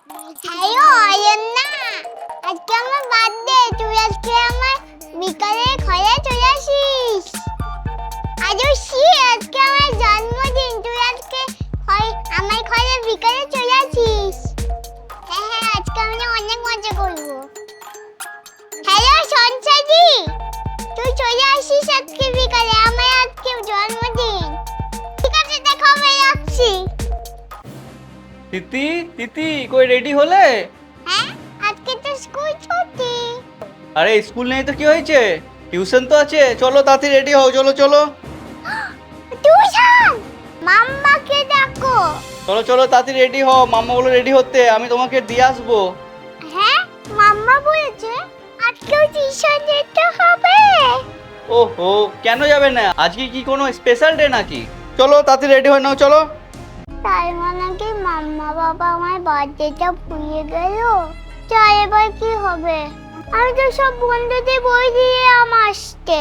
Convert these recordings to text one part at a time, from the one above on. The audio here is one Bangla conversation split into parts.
হ্যালো অয়ন্না, আজকে আমার বার্থডে, তুই আজকে আমার বিকালে ঘরে চলে আসিস। আজকে আমার জন্মদিন, তুই আজকে আমার ঘরে বিকালে চলে আসিস। হ্যাঁ হ্যাঁ, আজকে আমি অনেক মজা করবো। হ্যালো সঞ্চাদি, তুই চলে আসিস আজকে বিকালে, আমার আজকে জন্মদিন। ঠিক আছে, দেখা হবে, রাখছি। তিতি তিতি কই রেডি হলে? হ্যাঁ, আজকে তো স্কুল ছুটি। আরে স্কুল নেই তো কি হয়েছে, টিউশন তো আছে। চলো তাড়াতাড়ি রেডি হও, চলো চলো। টিউশন? মাম্মাকে ডাকো। চলো চলো তাড়াতাড়ি রেডি হও, মাম্মা বলো রেডি হতে, আমি তোমাকে দিয়ে আসবো। হ্যাঁ, মাম্মা বলেছে আজকেও টিউশন যেতে হবে। ওহো, কেন যাবে না? আজকে কি কোনো স্পেশাল ডে নাকি? চলো তাড়াতাড়ি রেডি হয়ে নাও, চলো। তার মানে কি মাম্মা বাবা আমার বার্থডেটা ভুলে গেল? তার এবার কি হবে? আমি তো সব বন্ধুদের বই দিয়ে আসতে,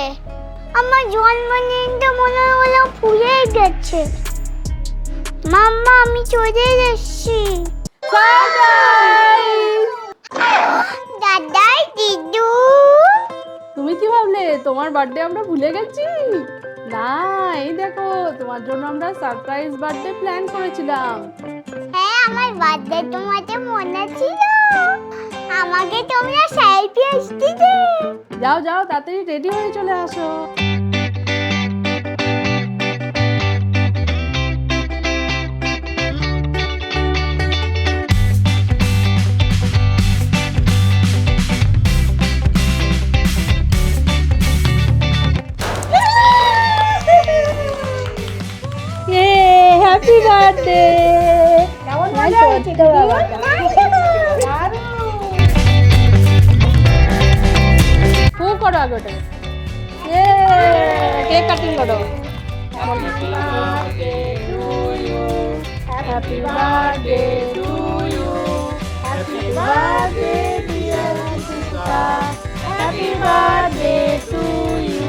আমার জন্মদিনটা মনে হলো ভুলে গেছে। মাম্মা, আমি চলে এসেছি। দাদা, দিদু, তুমি কি ভাবলে তোমার বার্থডে আমরা ভুলে গেছি? না, এই দেখো তোমার জন্য আমরা সারপ্রাইজ বার্থডে প্ল্যান করেছিলাম। হ্যাঁ, আমার বার্থডে তোমাদের মনে ছিল, আমাকে তোমরা সেলফি আসতে দে। যাও যাও, তাড়াতাড়ি রেডি হয়ে চলে আসো। Happy birthday. কেমন মজা হচ্ছে? খুব করো আগে ওটা, কেক কাটিং করো। Happy birthday to you, happy birthday dear Susmita, happy birthday to you.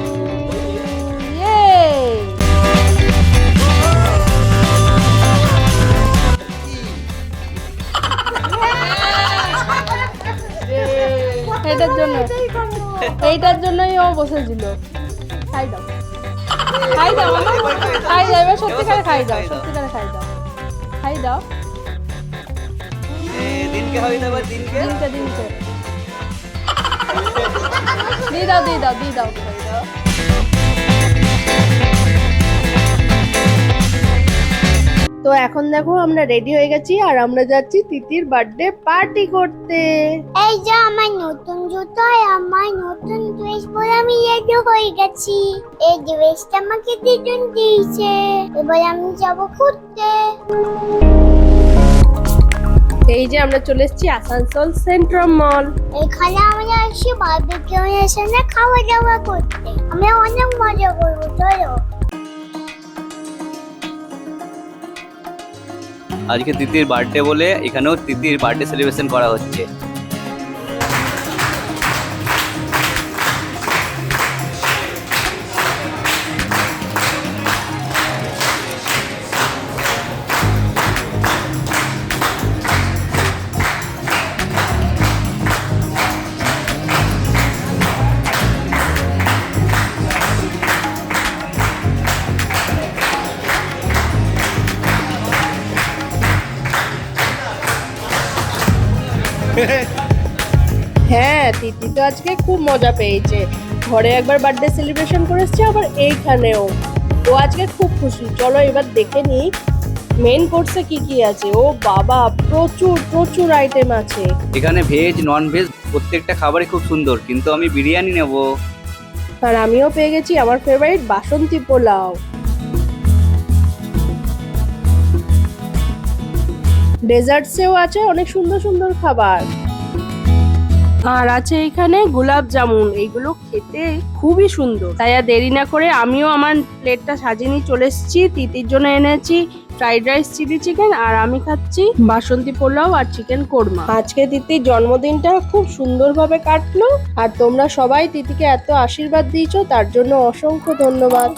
এইটার জন্যই ও বসেছিল। খাই দাও, খাই দাও, খাই দাও, এবার সত্যিকারে খাই দাও, সত্যিকারে খাই দাও, খাই দাও। দিনকে হবে না, দিনকে দিনকে দিনকে দিয়ে দাও, দিয়ে দাও, দিয়ে দাও, খাই দাও। তো এখন দেখো আমরা রেডি হয়ে গেছি আর আমরা যাচ্ছি তিতির বার্থডে পার্টি করতে। এই যে আমার নতুন জুতো আর আমার নতুন ড্রেস পরে আমি রেডি হয়ে গেছি। এই ড্রেসটা আমাকে দিদুন দিয়েছে, এবার আমি যাব ঘুরতে। এই যে আমরা চলে এসেছি আসানসোল সেন্ট্রাল মল। এখানে আমরা আসি বারবিকিউ এর খাওয়া দাওয়া করতে, আমরা অনেক মজা করবো। চলো। আজকে তিতির বার্থডে বলে এখানেও তিতির বার্থডে সেলিব্রেশন করা হচ্ছে। হ্যাঁ, তিতি তো আজকে খুব মজা পেয়েছে। ঘরে একবার বার্থডে সেলিব্রেশন করেছে, আবার এইখানেও। ও আজকে খুব খুশি। চলো এবার দেখে নিই মেইন কোর্সে কি কি আছে। ও বাবা, প্রচুর প্রচুর আইটেম আছে। এখানে ভেজ নন ভেজ প্রত্যেকটা খাবারই খুব সুন্দর, কিন্তু আমি বিরিয়ানি নেব। আর আমিও পেয়ে গেছি আমার ফেভারিট বাসন্তী পোলাও। ডেজার্টসেও আছে অনেক সুন্দর সুন্দর খাবার। আর আছে এখানে গোলাপ জামুন, এইগুলো খেতে খুবই সুন্দর। তাই আর দেরি না করে আমিও আমার প্লেটটা সাজিয়ে নিয়ে চলে এসেছি। তিতির জন্য এনেছি ফ্রাইড রাইস, চিলি চিকেন, আর আমি খাচ্ছি বাসন্তী পোলাও আর চিকেন কোরমা। আজকে তিতির জন্মদিনটা খুব সুন্দরভাবে কাটলো, আর তোমরা সবাই তিতিকে এত আশীর্বাদ দিয়েছো, তার জন্য অসংখ্য ধন্যবাদ।